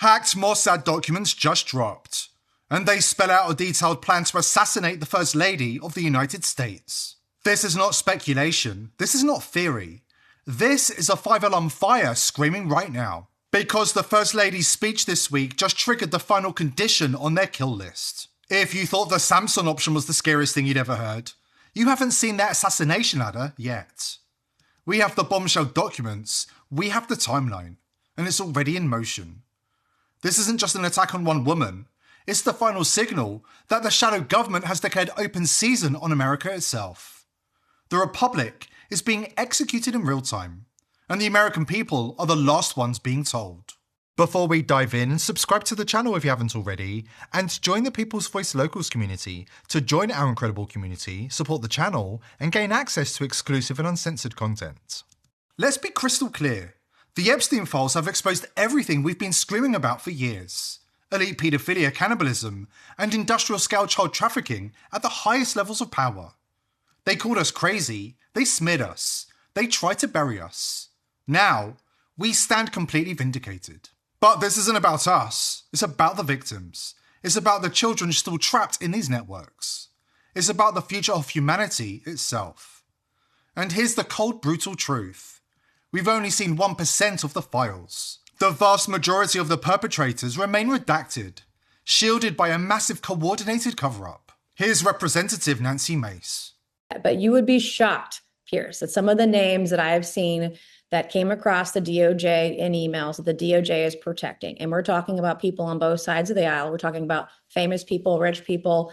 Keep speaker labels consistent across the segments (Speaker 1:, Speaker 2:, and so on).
Speaker 1: Hacked Mossad documents just dropped, and they spell out a detailed plan to assassinate the First Lady of the United States. This is not speculation, this is not theory. This is a five-alarm fire screaming right now, because the First Lady's speech this week just triggered the final condition on their kill list. If you thought the Samson option was the scariest thing you'd ever heard, you haven't seen that assassination ladder yet. We have the bombshell documents, we have the timeline, and it's already in motion. This isn't just an attack on one woman, it's the final signal that the shadow government has declared open season on America itself. The Republic is being executed in real time, and the American people are the last ones being told. Before we dive in, subscribe to the channel if you haven't already, and join the People's Voice Locals community to join our incredible community, support the channel, and gain access to exclusive and uncensored content. Let's be crystal clear. The Epstein files have exposed everything we've been screaming about for years. Elite paedophilia, cannibalism, and industrial-scale child trafficking at the highest levels of power. They called us crazy, they smeared us, they tried to bury us. Now, we stand completely vindicated. But this isn't about us, it's about the victims. It's about the children still trapped in these networks. It's about the future of humanity itself. And here's the cold, brutal truth. We've only seen 1% of the files. The vast majority of the perpetrators remain redacted, shielded by a massive coordinated cover-up. Here's Representative Nancy Mace.
Speaker 2: But you would be shocked, Pierce, at some of the names that I have seen that came across the DOJ in emails that the DOJ is protecting. And we're talking about people on both sides of the aisle. We're talking about famous people, rich people,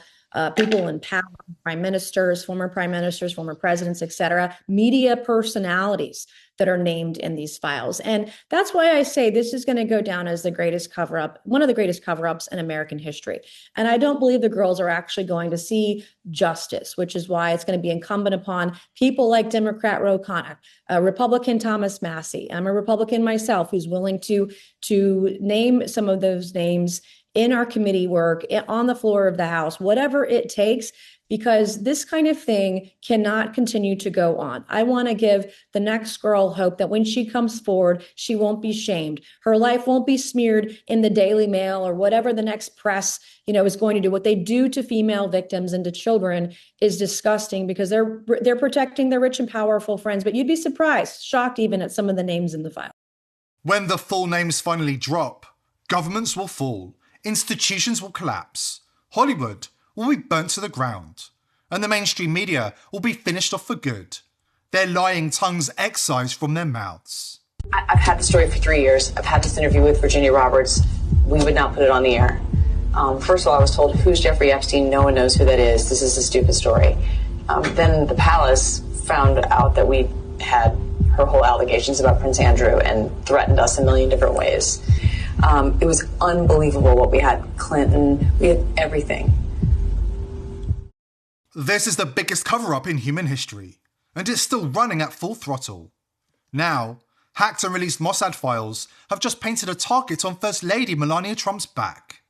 Speaker 2: people in power, prime ministers, former presidents, et cetera, media personalities that are named in these files. And that's why I say this is going to go down as the greatest cover-up, one of the greatest cover-ups in American history. And I don't believe the girls are actually going to see justice, which is why it's going to be incumbent upon people like Democrat Ro Khanna, Republican Thomas Massie. I'm a Republican myself who's willing to name some of those names in our committee work, on the floor of the House, whatever it takes, because this kind of thing cannot continue to go on. I want to give the next girl hope that when she comes forward, she won't be shamed. Her life won't be smeared in the Daily Mail or whatever the next press, is going to do. What they do to female victims and to children is disgusting because they're protecting their rich and powerful friends. But you'd be surprised, shocked even at some of the names in the file.
Speaker 1: When the full names finally drop, governments will fall. Institutions will collapse, Hollywood will be burnt to the ground, and the mainstream media will be finished off for good, their lying tongues excised from their mouths.
Speaker 3: I've had the story for 3 years. I've had this interview with Virginia Roberts. We would not put it on the air. First of all, I was told, who's Jeffrey Epstein? No one knows who that is. This is a stupid story. Then the palace found out that we had her whole allegations about Prince Andrew and threatened us a million different ways. It was unbelievable what we had. Clinton, we had everything.
Speaker 1: This is the biggest cover-up in human history, and it's still running at full throttle. Now, hacked and released Mossad files have just painted a target on First Lady Melania Trump's back.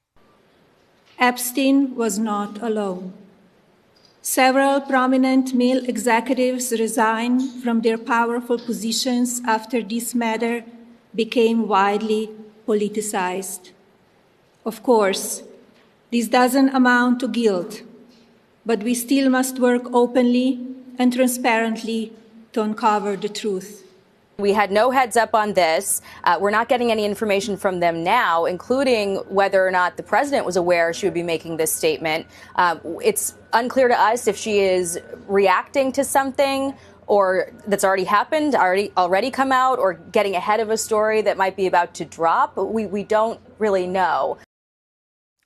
Speaker 4: Epstein was not alone. Several prominent male executives resigned from their powerful positions after this matter became widely politicized. Of course, this doesn't amount to guilt, but we still must work openly and transparently to uncover the truth.
Speaker 5: We had no heads up on this. We're not getting any information from them now, including whether or not the president was aware she would be making this statement. It's unclear to us if she is reacting to something or that's already happened, already come out, or getting ahead of a story that might be about to drop. We don't really know.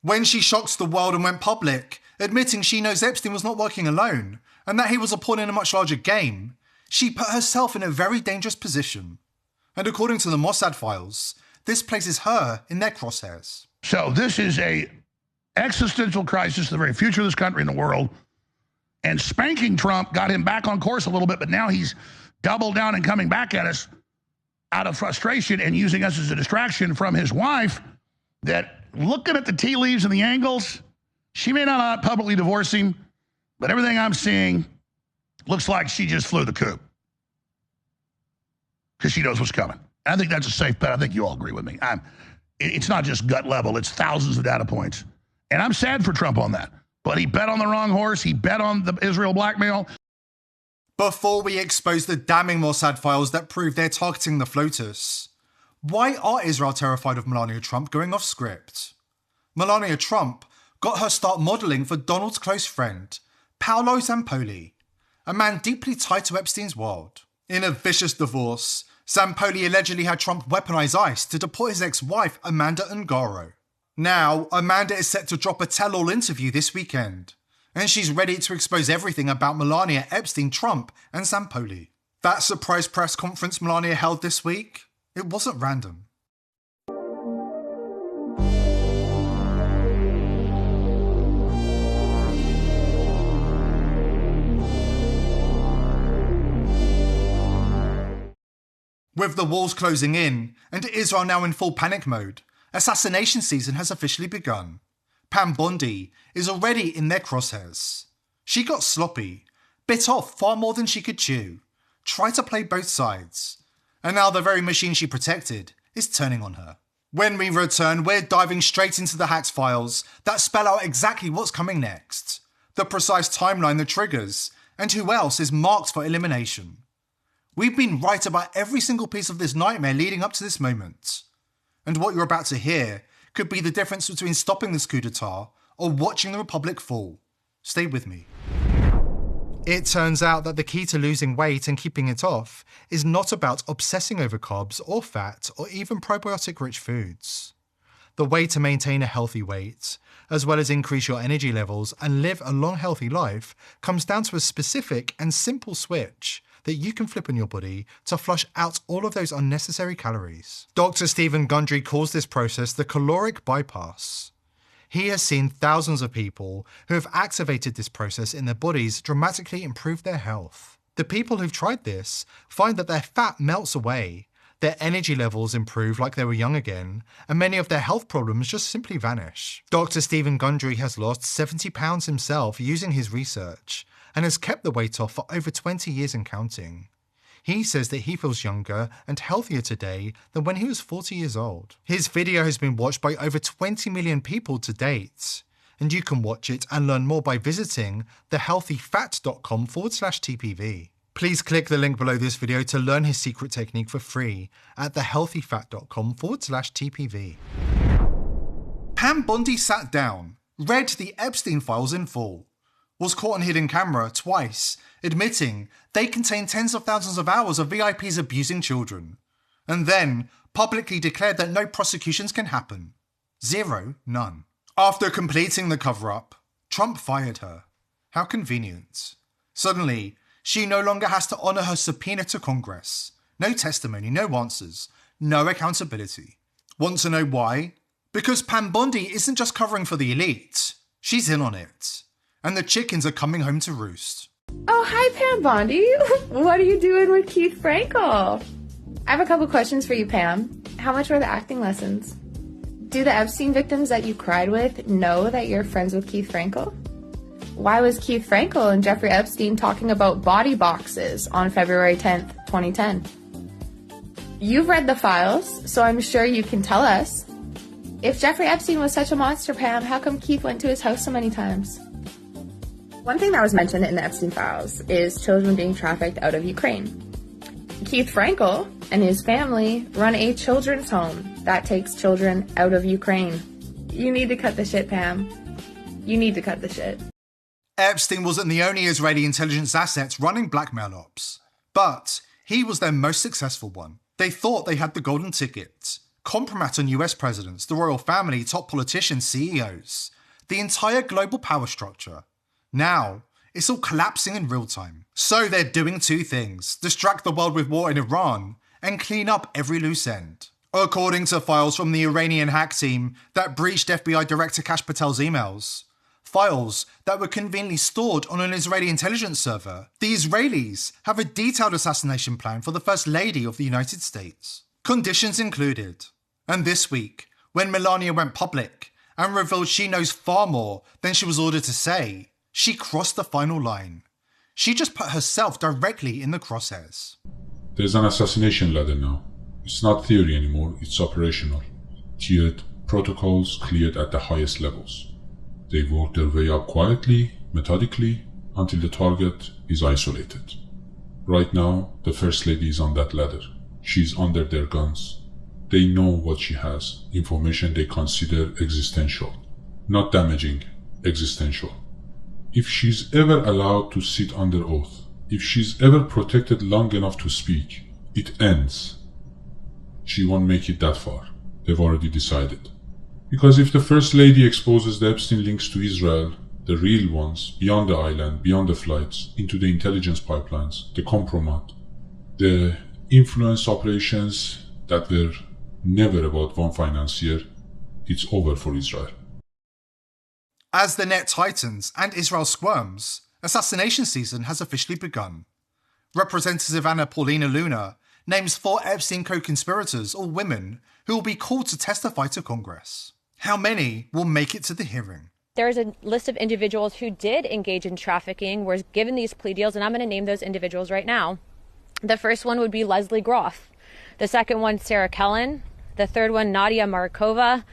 Speaker 1: When she shocks the world and went public, admitting she knows Epstein was not working alone, and that he was a pawn in a much larger game, she put herself in a very dangerous position. And according to the Mossad files, this places her in their crosshairs.
Speaker 6: So this is a existential crisis, the very future of this country and the world. And spanking Trump got him back on course a little bit, but now he's doubled down and coming back at us out of frustration and using us as a distraction from his wife that, looking at the tea leaves and the angles, she may not publicly divorce him, but everything I'm seeing looks like she just flew the coop because she knows what's coming. I think that's a safe bet. I think you all agree with me. It's not just gut level, it's thousands of data points. And I'm sad for Trump on that. But he bet on the wrong horse. He bet on the Israel blackmail.
Speaker 1: Before we expose the damning Mossad files that prove they're targeting the FLOTUS, why are Israel terrified of Melania Trump going off script? Melania Trump got her start modelling for Donald's close friend, Paolo Zampoli, a man deeply tied to Epstein's world. In a vicious divorce, Zampoli allegedly had Trump weaponize ICE to deport his ex-wife, Amanda Ungaro. Now, Amanda is set to drop a tell-all interview this weekend, and she's ready to expose everything about Melania, Epstein, Trump, and Zampoli. That surprise press conference Melania held this week, it wasn't random. With the walls closing in, and Israel now in full panic mode, assassination season has officially begun. Pam Bondi is already in their crosshairs. She got sloppy, bit off far more than she could chew, tried to play both sides, and now the very machine she protected is turning on her. When we return, we're diving straight into the hacked files that spell out exactly what's coming next, the precise timeline that triggers, and who else is marked for elimination. We've been right about every single piece of this nightmare leading up to this moment. And what you're about to hear could be the difference between stopping this coup d'etat or watching the Republic fall. Stay with me. It turns out that the key to losing weight and keeping it off is not about obsessing over carbs or fat or even probiotic-rich foods. The way to maintain a healthy weight, as well as increase your energy levels and live a long, healthy life, comes down to a specific and simple switch that you can flip in your body to flush out all of those unnecessary calories. Dr. Stephen Gundry calls this process the caloric bypass. He has seen thousands of people who have activated this process in their bodies dramatically improve their health. The people who've tried this find that their fat melts away, their energy levels improve like they were young again, and many of their health problems just simply vanish. Dr. Stephen Gundry has lost 70 pounds himself using his research, and has kept the weight off for over 20 years and counting. He says that he feels younger and healthier today than when he was 40 years old. His video has been watched by over 20 million people to date, and you can watch it and learn more by visiting thehealthyfat.com/TPV. Please click the link below this video to learn his secret technique for free at thehealthyfat.com/TPV. Pam Bondi sat down, read the Epstein files in full, was caught on hidden camera twice, admitting they contain tens of thousands of hours of VIPs abusing children, and then publicly declared that no prosecutions can happen. Zero, none. After completing the cover-up, Trump fired her. How convenient. Suddenly, she no longer has to honour her subpoena to Congress. No testimony, no answers, no accountability. Want to know why? Because Pam Bondi isn't just covering for the elite, she's in on it. And the chickens are coming home to roost.
Speaker 7: Oh, hi, Pam Bondi. What are you doing with Keith Frankel? I have a couple questions for you, Pam. How much were the acting lessons? Do the Epstein victims that you cried with know that you're friends with Keith Frankel? Why was Keith Frankel and Jeffrey Epstein talking about body boxes on February 10th, 2010? You've read the files, so I'm sure you can tell us. If Jeffrey Epstein was such a monster, Pam, how come Keith went to his house so many times? One thing that was mentioned in the Epstein files is children being trafficked out of Ukraine. Keith Frankel and his family run a children's home that takes children out of Ukraine. You need to cut the shit, Pam. You need to cut the shit.
Speaker 1: Epstein wasn't the only Israeli intelligence asset running blackmail ops, but he was their most successful one. They thought they had the golden ticket. Compromat on US presidents, the royal family, top politicians, CEOs, the entire global power structure. Now, it's all collapsing in real time. So they're doing two things: distract the world with war in Iran and clean up every loose end. According to files from the Iranian hack team that breached FBI Director Kash Patel's emails, files that were conveniently stored on an Israeli intelligence server, the Israelis have a detailed assassination plan for the First Lady of the United States. Conditions included. And this week, when Melania went public and revealed she knows far more than she was ordered to say, she crossed the final line. She just put herself directly in the crosshairs.
Speaker 8: There's an assassination ladder now. It's not theory anymore, it's operational. tiered protocols cleared at the highest levels. They work their way up quietly, methodically, until the target is isolated. Right now, the First Lady is on that ladder. She's under their guns. They know what she has, information they consider existential. Not damaging, existential. If she's ever allowed to sit under oath, if she's ever protected long enough to speak, it ends. She won't make it that far. They've already decided. Because if the First Lady exposes the Epstein links to Israel, the real ones, beyond the island, beyond the flights, into the intelligence pipelines, the compromat, the influence operations that were never about one financier, it's over for Israel.
Speaker 1: As the net tightens and Israel squirms, assassination season has officially begun. Representative Anna Paulina Luna names 4 Epstein co-conspirators, or women, who will be called to testify to Congress. How many will make it to the hearing?
Speaker 9: There's a list of individuals who did engage in trafficking, were given these plea deals, and I'm going to name those individuals right now. The first one would be Leslie Groff. The second one, Sarah Kellen. The third one, Nadia Markova.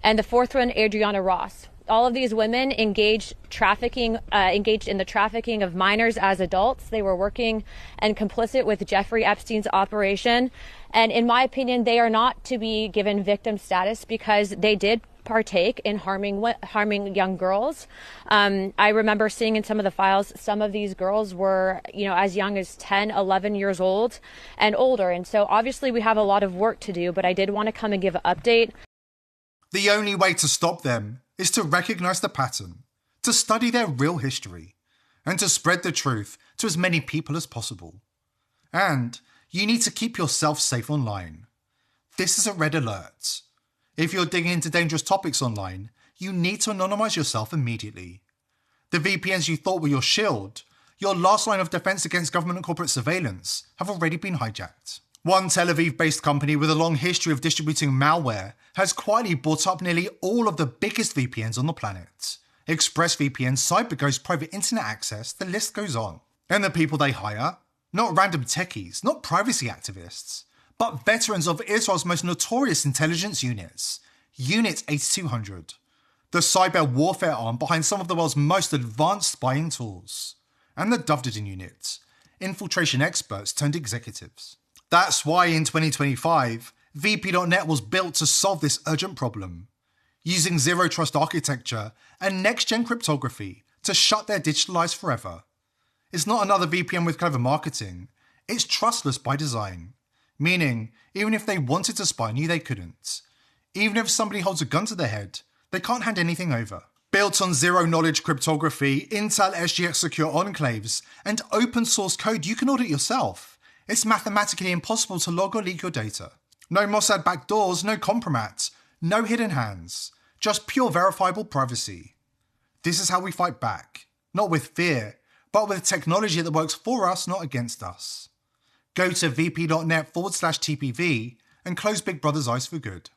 Speaker 9: And the fourth one, Adriana Ross. All of these women engaged in the trafficking of minors as adults. They were working and complicit with Jeffrey Epstein's operation. And in my opinion, they are not to be given victim status because they did partake in harming young girls. I remember seeing in some of the files, some of these girls were, as young as 10, 11 years old and older. And so obviously we have a lot of work to do, but I did want to come and give an update.
Speaker 1: The only way to stop them is to recognise the pattern, to study their real history, and to spread the truth to as many people as possible. And you need to keep yourself safe online. This is a red alert. If you're digging into dangerous topics online, you need to anonymise yourself immediately. The VPNs you thought were your shield, your last line of defence against government and corporate surveillance, have already been hijacked. One Tel Aviv-based company with a long history of distributing malware has quietly bought up nearly all of the biggest VPNs on the planet. ExpressVPN, CyberGhost, private internet access, the list goes on. And the people they hire? Not random techies, not privacy activists, but veterans of Israel's most notorious intelligence units, Unit 8200, the cyber warfare arm behind some of the world's most advanced spying tools, and the Dovdadin unit, infiltration experts turned executives. That's why in 2025, VP.net was built to solve this urgent problem, using zero trust architecture and next-gen cryptography to shut their digital lives forever. It's not another VPN with clever marketing, it's trustless by design, meaning even if they wanted to spy on you, they couldn't. Even if somebody holds a gun to their head, they can't hand anything over. Built on zero-knowledge cryptography, Intel SGX secure enclaves, and open-source code you can audit yourself, it's mathematically impossible to log or leak your data. No Mossad backdoors, no compromat, no hidden hands, just pure verifiable privacy. This is how we fight back, not with fear, but with technology that works for us, not against us. Go to vp.net/TPV and close Big Brother's eyes for good.